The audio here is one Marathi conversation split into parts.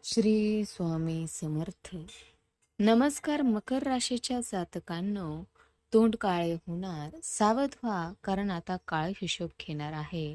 श्री स्वामी समर्थ. नमस्कार. मकर राशीच्या जातकांनो, तोंड काळे होणार, सावध व्हा, कारण आता काळ हिशोब घेणार आहे.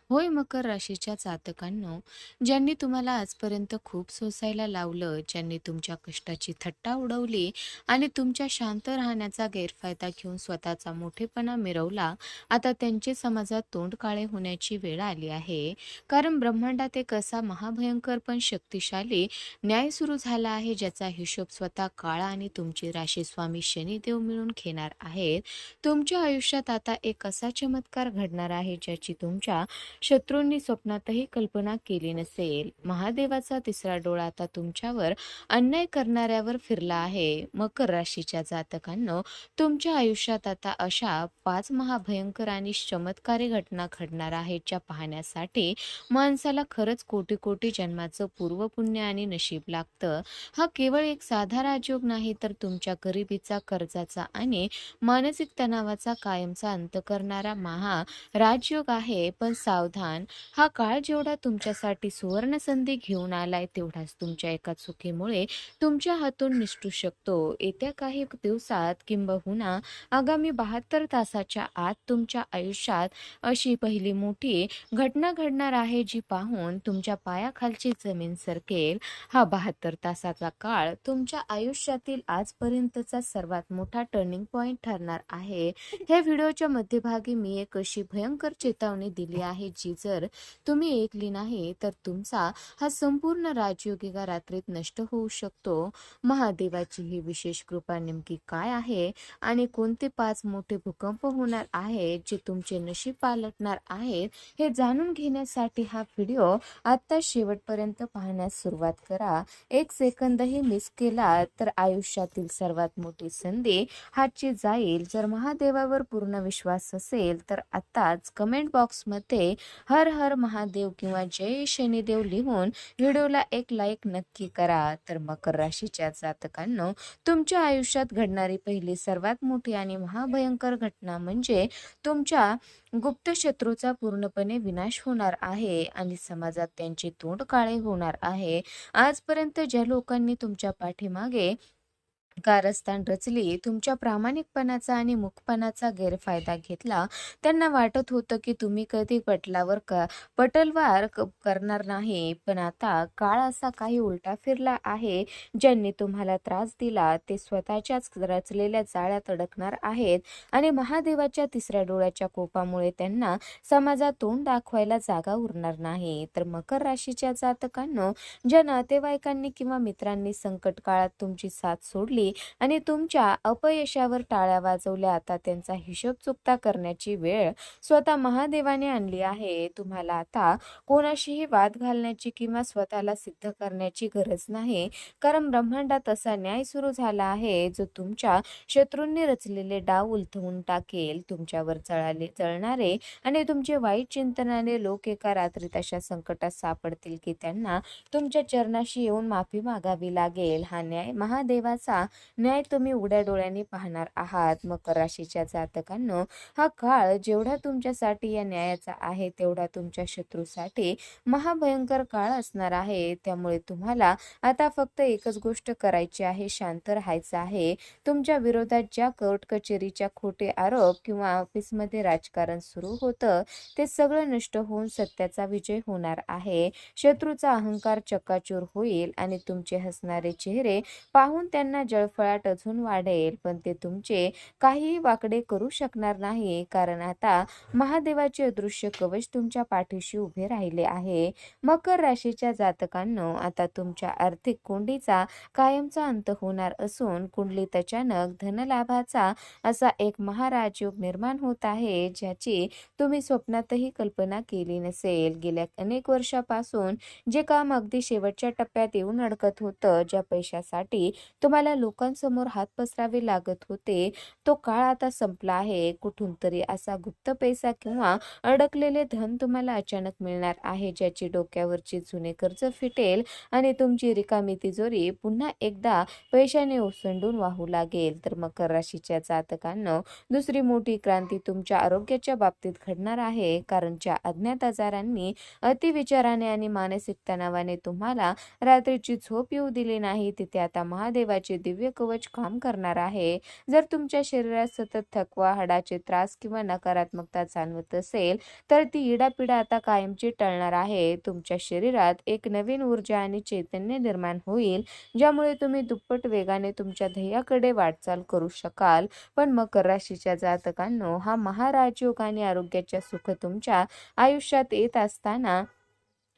होय, मकर राशीच्या जातकांनो, ज्यांनी तुम्हाला आजपर्यंत खूप सोसायला लावलं, ज्यांनी तुमच्या कष्टाची थट्टा उडवली आणि तुमच्या शांत राहण्याचा गैरफायदा घेऊन स्वतःचा मोठेपणा मिरवला, आता त्यांचे समाजात तोंड काळे होण्याची वेळ आली आहे. कारण ब्रह्मांडात एक असा महाभयंकर पण शक्तिशाली न्याय सुरू झाला आहे, ज्याचा हिशोब स्वतः काळ आणि तुमची राशी स्वामी शनिदेव मिळून घेणार आहेत. तुमच्या आयुष्यात आता एक असा चमत्कार घडणार आहे, ज्याची तुमच्या शत्रूंनी स्वप्नातही कल्पना केली नसेल. महादेवाचा तिसरा डोळा आता तुमच्यावर अन्याय करणाऱ्यावर फिरला आहे. मकर राशीच्या जातकांनो, तुमच्या आयुष्यात आता अशा 5 महाभयंकर आणि चमत्कारी घटना घडणार आहेत, ज्या पाहण्यासाठी माणसाला खरंच कोटी कोटी जन्माचं पूर्वपुण्य आणि नशीब लागतं. हा केवळ एक साधा राजयोग नाही, तर तुमच्या गरिबीचा, कर्जाचा आणि मानसिक तणावाचा कायमचा अंत करणारा राजयोग आहे. पण सावधान, हा काळ जेवढा तुमच्यासाठी सुवर्ण संधी घेऊन आलाय, तेवढाच तुमच्या एका चुकीमुळे तुमच्या हातून निसटू शकतो. येत्या काही दिवसात किंबहुना आगामी 72 तासाच्या आत तुमच्या आयुष्यात अशी पहिली मोठी घटना घडणार आहे, जी पाहून तुमच्या पायाखालची जमीन सरकेल. हा 72 तासाचा काळ तुमच्या आयुष्यातील आजपर्यंतचा सर्वात मोठा टर्निंग पॉइंट ठरणार आहे. ह्या व्हिडिओच्या मध्यभागी मी एक अशी भयंकर चेतावणी दिली आहे, जी जर तुम्ही ऐकली नाही, तर तुमचा हा संपूर्ण राजयोग एका रात्रीत नष्ट होऊ शकतो. महादेवाची ही विशेष कृपा नेमकी काय आहे आणि कोणते 5 मोठे भूकंप होणार आहेत, जे तुमचे नशीब पालटणार आहेत, हे जाणून घेण्यासाठी हा व्हिडिओ आता शेवटपर्यंत पाहण्यास सुरुवात करा. एक सेकंदही मिस केला तर आयुष्यातील सर्वात मोठी संधी हातची जाईल. जर महादेवावर पूर्ण विश्वास असेल तर आताच कमेंट बॉक्समध्ये हर हर महादेव किंवा जय शनिदेव लिहून व्हिडिओला एक लाईक नक्की करा. तर मकर राशीच्या जातकांनो, तुमच्या आयुष्यात घडणारी पहिली सर्वात मोठी आणि महाभयंकर घटना म्हणजे तुमच्या गुप्त शत्रूचा पूर्णपणे विनाश होणार आहे आणि समाजात त्यांचे तोंड काळे होणार आहे. आजपर्यंत ज्या लोकांनी तुमच्या पाठीमागे कारस्थान रचली, तुमच्या प्रामाणिकपणाचा आणि मुखपणाचा गैरफायदा घेतला, त्यांना वाटत होतं की तुम्ही कधी पटलवार करणार नाही. पण आता काळ असा काही उलटा फिरला आहे. ज्यांनी तुम्हाला त्रास दिला, ते स्वतःच्याच रचलेल्या जाळ्यात अडकणार आहेत आणि महादेवाच्या तिसऱ्या डोळ्याच्या कोपामुळे त्यांना समाजात तोंड दाखवायला जागा उरणार नाही. तर मकर राशीच्या जातकांनो, ज्या नातेवाईकांनी किंवा मित्रांनी संकट काळात तुमची साथ सोडली आणि तुमच्या अपयशावर टाळ्या वाजवल्या, आता त्यांचा हिशोब चुकता करण्याची वेळ स्वतः महादेवाने आणली आहे. तुम्हाला आता कोणाशीही वाद घालण्याची किंवा स्वतःला सिद्ध करण्याची गरज नाही, कारण ब्रह्मांडात असा न्याय सुरू झाला आहे, जो तुमच्या शत्रूंनी रचलेले डाव उलथवून टाकेल. तुमच्यावर जळणारे आणि तुमचे वाईट चिंतनाने लोक एका रात्रीत अशा संकटात सापडतील की त्यांना तुमच्या चरणाशी येऊन माफी मागावी लागेल. हा न्याय महादेवाचा न्याय तुम्ही उघड्या डोळ्यांनी पाहणार आहात. मकर राशीच्या जातकांनो, हा काळ जेवढा तुमच्यासाठी या न्यायाचा आहे, तेवढा तुमच्या शत्रूसाठी महाभयंकर काळ असणार आहे. त्यामुळे तुम्हाला आता फक्त एकच गोष्ट करायची आहे, शांत राहायचं आहे. तुमच्या विरोधात ज्या कोर्ट कचेरीच्या खोटे आरोप किंवा ऑफिसमध्ये राजकारण सुरू होतं, ते सगळं नष्ट होऊन सत्याचा विजय होणार आहे. शत्रूचा अहंकार चक्काचूर होईल आणि तुमचे हसणारे चेहरे पाहून त्यांना जळफळाट अजून वाढेल. पण ते तुमचे काहीही वाकडे करू शकणार नाही, कारण आता महादेवाचे अदृश्य कवच तुमच्या पाठीशी उभे राहिले आहे. मकर राशीच्या जातकांनो, आता तुमच्या आर्थिक कोंडीचा कायमचा अंत होणार असून कुंडलीत अचानक धनलाभाचा असा एक महाराजयोग निर्माण होत आहे, ज्याची तुम्ही स्वप्नातही कल्पना केली नसेल. गेल्या अनेक वर्षापासून जे काम अगदी शेवटच्या टप्प्यात येऊन अडकत होतं, ज्या पैशासाठी तुम्हाला लोक लोकांसमोर हात पसरावे लागत होते, तो काळ आता संपला आहे. कुठून तरी असा गुप्त पैसा किंवा अडकलेले धन तुम्हाला अचानक मिळणार आहे, ज्याची डोक्यावरची जुने कर्ज फिटेल आणि तुमची रिकामी तिजोरी पुन्हा एकदा पैशाने ओसंडून वाहू लागेल. तर मकर राशीच्या जातकांनो, दुसरी मोठी क्रांती तुमच्या आरोग्याच्या बाबतीत घडणार आहे, कारण ज्या अज्ञात आजारांनी, अतिविचाराने आणि मानसिक तणावाने तुम्हाला रात्रीची झोप येऊ दिली नाही, तिथे आता महादेवाचे दिव्य कवच काम करणार आहे. जर तुमच्या शरीरात सतत थकवा, हाडाचे त्रास किंवा नकारात्मकता जाणवत असेल, तर ती इडापिडा आता कायमची टळणार आहे. तुमच्या शरीरात एक नवीन ऊर्जा आणि चैतन्य निर्माण होईल, ज्यामुळे तुम्ही दुप्पट वेगाने तुमच्या ध्येयाकडे वाटचाल करू शकाल. पण मकर राशीच्या जातकांनो, हा महाराजयोग आणि आरोग्याच्या सुख तुमच्या आयुष्यात येत असताना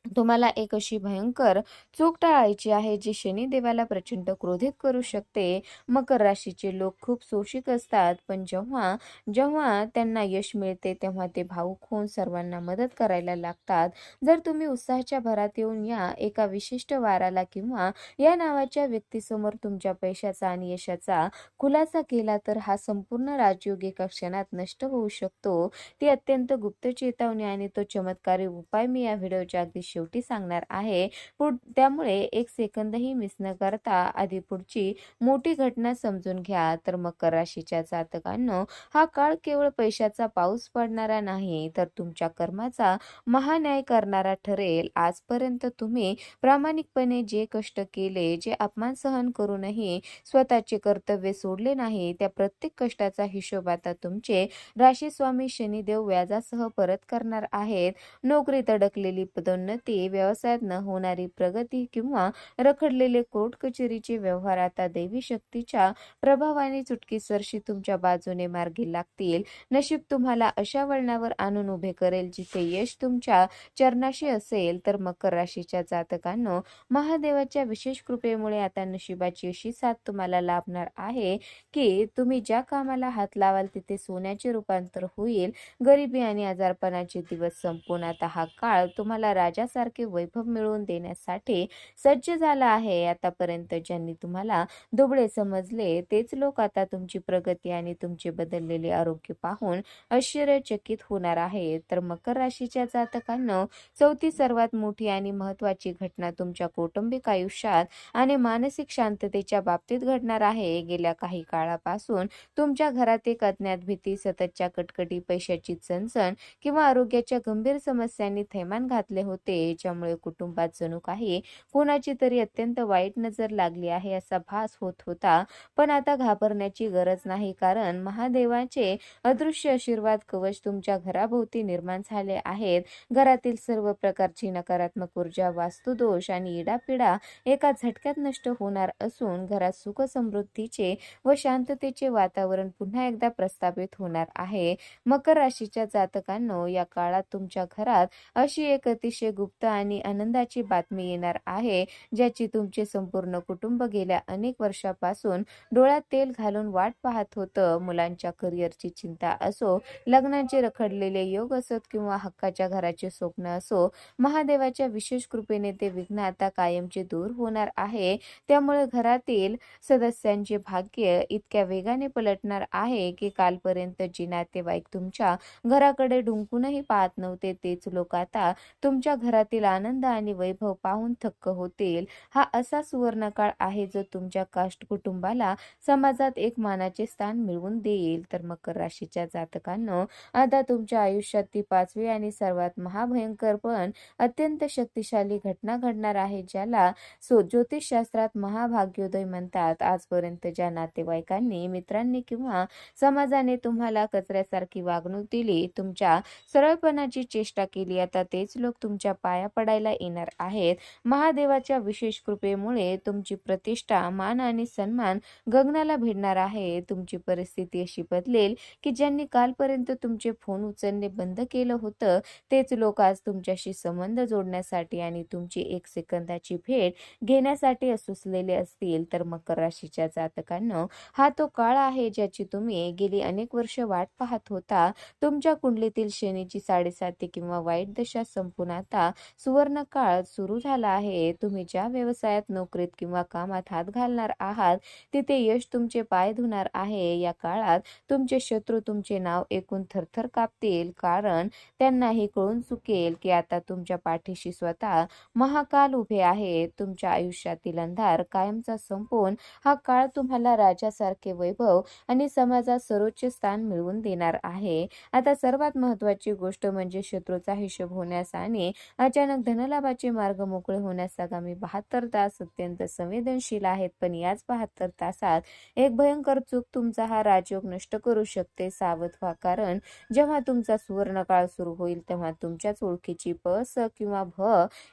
तुम्हाला एक अशी भयंकर चूक टाळायची आहे, जी शनिदेवाला प्रचंड क्रोधित करू शकते. मकर राशीचे लोक खूप सोशिक असतात, पण जेव्हा जेव्हा त्यांना यश मिळते तेव्हा ते भावुक होऊन सर्वांना मदत करायला लागतात. जर तुम्ही उत्साहाच्या भरात येऊन या एका विशिष्ट वाराला किंवा या नावाच्या व्यक्तीसमोर तुमच्या पैशाचा आणि यशाचा खुलासा केला, तर हा संपूर्ण राजयोग एका क्षणात नष्ट होऊ शकतो. ती अत्यंत गुप्त चेतावणी आणि तो चमत्कारी उपाय मी या व्हिडिओच्या अगदी शेवटी सांगणार आहे. त्यामुळे एक सेकंदही मिस न करता आधी पुढची मोठी घटना समजून घ्या. तर मकर राशीच्या जातकांनो, हा काळ केवळ पैशाचा पाऊस पडणारा नाही, तर तुमच्या कर्माचा महान्याय करणारा ठरेल. आजपर्यंत तुम्ही प्रामाणिकपणे जे कष्ट केले, जे अपमान सहन करूनही स्वतःचे कर्तव्य सोडले नाही, त्या प्रत्येक कष्टाचा हिशोब आता तुमचे राशीस्वामी शनिदेव व्याजासह परत करणार आहेत. नोकरीत अडकलेली पदोन्नती, व्यवसायात न होणारी प्रगती किंवा रखडलेले कोर्ट कचेरीचे व्यवहार आता दैवी शक्तीच्या प्रभावाने चुटकीसरशी तुमच्या बाजूने मार्गी लागतील. नशीब तुम्हाला अशा वळणावर आणून उभे करेल जिथे यश तुमच्या चरणाशी असेल. तर मकर राशीच्या जातकांनो, महादेवाच्या विशेष कृपेमुळे आता नशिबाची अशी साथ तुम्हाला लाभणार आहे की तुम्ही ज्या कामाला हात लावाल तिथे सोन्याचे रूपांतर होईल. गरिबी आणि आजारपणाचे दिवस संपून आता हा काळ तुम्हाला राजासारखे वैभव मिळवून देण्यासाठी सज्ज झाला आहे. आतापर्यंत ज्यांनी तुम्हाला दुबळे समजले, तेच लोक आता तुमची प्रगती आणि तुमचे बदललेले आरोग्य पाहून आश्चर्यचकित होणार आहेत. तर मकर राशीच्या जातकांनो, चौथी सर्वात मोठी आणि महत्त्वाची घटना तुमच्या कौटुंबिक आयुष्यात आणि मानसिक शांततेच्या बाबतीत घडणार आहे. गेल्या काही काळापासून तुमच्या घरात एक अज्ञात भीती, सततच्या कटकटी, पैशाची चणचण किंवा आरोग्याच्या गंभीर समस्यांनी थैमान घातले होते, ज्यामुळे कुटुंबात जणू काही कोणाची तरी अत्यंत वाईट नजर लागली आहे असा भास होत होता. पण आता घाबरण्याची गरज नाही, कारण महादेवाचे अदृश्य आशीर्वाद कवच तुमच्या घराभोवती निर्माण झाले आहेत. घरातील सर्व प्रकारची नकारात्मक ऊर्जा, वास्तुदोष आणि इडापिडा एका झटक्यात नष्ट होणार असून घरात सुख, समृद्धीचे व शांततेचे वातावरण पुन्हा एकदा प्रस्थापित होणार आहे. मकर राशीच्या जातकांनो, या काळात तुमच्या घरात अशी एक अतिशय गुप्त आणि आनंदाची बातमी येणार आहे, ज्याची तुमचे संपूर्ण कुटुंब गेल्या अनेक वर्षापासून डोळ्यात तेल घालून वाट पाहत होतं. मुलांच्या करिअरची चिंता असो, लग्नाचे रखडलेले योग असोत किंवा हक्काच्या घराचे स्वप्न असो, महादेवाच्या विशेष कृपेने ते विघ्न आता कायमचे दूर होणार आहे. त्यामुळे घरातील सदस्यांचे भाग्य इतक्या वेगाने पलटणार आहे की कालपर्यंत जी नातेवाईक तुमच्या घराकडे डुंकूनही पाहत नव्हते, तेच लोक आता तुमच्या घरातील आनंद आणि वैभव पाहून थक्क होतील. हा असा सुवर्णकाळ आहे जो तुमच्या कास्ट कुटुंबाला समाजात एक मानाचे स्थान मिळवून देईल. तर मकर राशीच्या जातकांनो, आता तुमच्या आयुष्यात ती पाचवी आणि सर्वात महाभयंकर पण अत्यंत शक्तिशाली घटना घडणार आहे, ज्याला ज्योतिषशास्त्रात महाभाग्योदय म्हणतात. आजपर्यंत ज्या नातेवाईकांनी, मित्रांनी किंवा समाजाने तुम्हाला कचऱ्यासारखी वागणूक दिली, तुमच्या सरळपणाची चेष्टा केली, आता तेच लोक तुमच्या पाया पडायला येणार आहेत. महादेवाच्या विशेष कृपेमुळे तुमची प्रतिष्ठा, मान आणि सन्मान गगनाला भिडणार आहे. तुमची परिस्थिती अशी बदलेल की ज्यांनी कालपर्यंत तुमचे फोन उचलणे बंद केलं होतं, तेच लोक आज तुमच्याशी संबंध जोडण्यासाठी आणि तुमची एक सेकंदाची भेट घेण्यासाठी असुसलेले असतील. तर मकर राशीच्या जातकांनो, हा तो काळ आहे ज्याची तुम्ही गेली अनेक वर्ष वाट पाहत होता. तुमच्या कुंडलीतील शनीची 7.5 किंवा वाईट दशा संपून आता सुवर्ण काळ सुरू झाला आहे. तुम्ही ज्या व्यवसायात, नोकरीत किंवा कामात हात घालणार आहात तिथे यश तुमचे पाय धुणार आहे. या काळात तुमचे शत्रू तुमचे नाव ऐकून थरथर कापतील, कारण त्यांनाही कळून चुकेल की आता तुमच्या पाठीशी स्वतः महाकाल उभे आहेत. तुमच्या आयुष्यातील अंधार कायमचा संपवून हा काळ तुम्हाला राजासारखे वैभव आणि समाजात सर्वोच्च स्थान मिळवून देणार आहे. आता सर्वात महत्त्वाची गोष्ट म्हणजे शत्रूचा हिशोब होण्यास आणि अचानक धनलाभाचे मार्ग मोकळे होण्यास आगामी 72 तास अत्यंत संवेदनशील आहेत. पण याच 72 तासात एक भयंकर चूक तुमचा हा राजयोग नष्ट करू शकते. सावध व्हा, कारण जेव्हा तुमचा सुवर्ण काळ सुरू होईल तेव्हा तुमच्याच ओळखीची प, स किंवा भ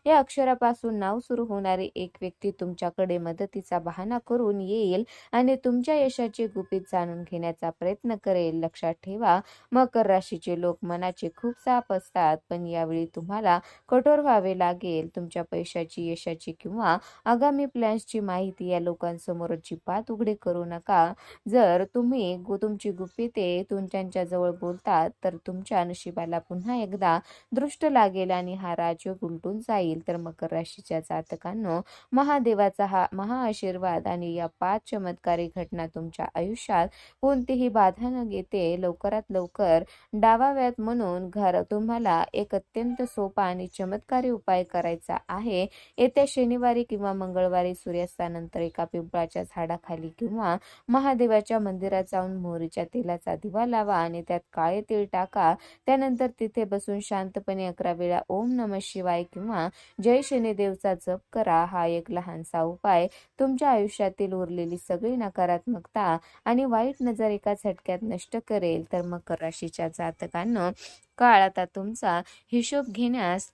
या अक्षरापासून नाव सुरू होणारी एक व्यक्ती तुमच्याकडे मदतीचा बहाणा करून येईल आणि तुमच्या यशाचे गुपित जाणून घेण्याचा प्रयत्न करेल. लक्षात ठेवा, मकर राशीचे लोक मनाचे खूप साफ असतात, पण यावेळी तुम्हाला कठोर व्हावे लागेल. तुमच्या पैशाची, यशाची किंवा आगामी प्लॅन्सची माहिती या लोकांसमोर अजिबात उघडे करू नका. जर तुम्ही तुमची गुपिते त्यांच्या जवळ बोलतात तर तुमच्या नशिबाला पुन्हा एकदा दृष्ट लागेल आणि हा राजयोग उलटून जाईल. तर मकर राशीच्या जातकांनो, महादेवाचा हा महाआशीर्वाद आणि या 5 चमत्कारी घटना तुमच्या आयुष्यात कोणतीही बाधा न घेते लवकरात लवकर डावाव्यात. म्हणून तुम्हाला एक अत्यंत सोपा आणि चमत्कारी उपाय करायचा आहे. येत्या शनिवारी किंवा मंगळवारी सूर्यास्तानंतर एका पिंपळाच्या झाडाखाली किंवा महादेवाच्या मंदिरात जाऊन मोहरीच्या तेलाचा दिवा लावा आणि त्यात काळे तीळ टाका. त्यानंतर तिथे बसून शांतपणे 11 वेळा ओम नमः शिवाय किंवा जय शनिदेवचा जप करा. हा एक लहानसा उपाय तुमच्या आयुष्यातील उरलेली सगळी नकारात्मकता आणि वाईट नजर एका झटक्यात नष्ट करेल. तर मकर राशीच्या जातकांनो, काळ आता तुमचा हिशोब घेण्यास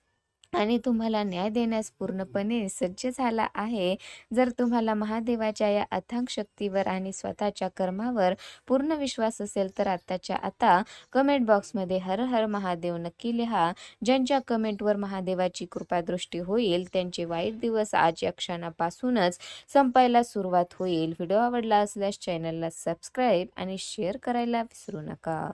आणि तुम्हाला न्याय देण्यास पूर्णपणे सज्ज झाला आहे. जर तुम्हाला महादेवाच्या या अथांग शक्तीवर आणि स्वतःच्या कर्मावर पूर्ण विश्वास असेल तर आत्ताच्या आता कमेंट बॉक्समध्ये हर हर महादेव नक्की लिहा. ज्यांच्या कमेंटवर महादेवाची कृपादृष्टी होईल त्यांचे वाईट दिवस आज या क्षणापासूनच संपायला सुरुवात होईल. व्हिडिओ आवडला असल्यास चॅनलला सबस्क्राईब आणि शेअर करायला विसरू नका.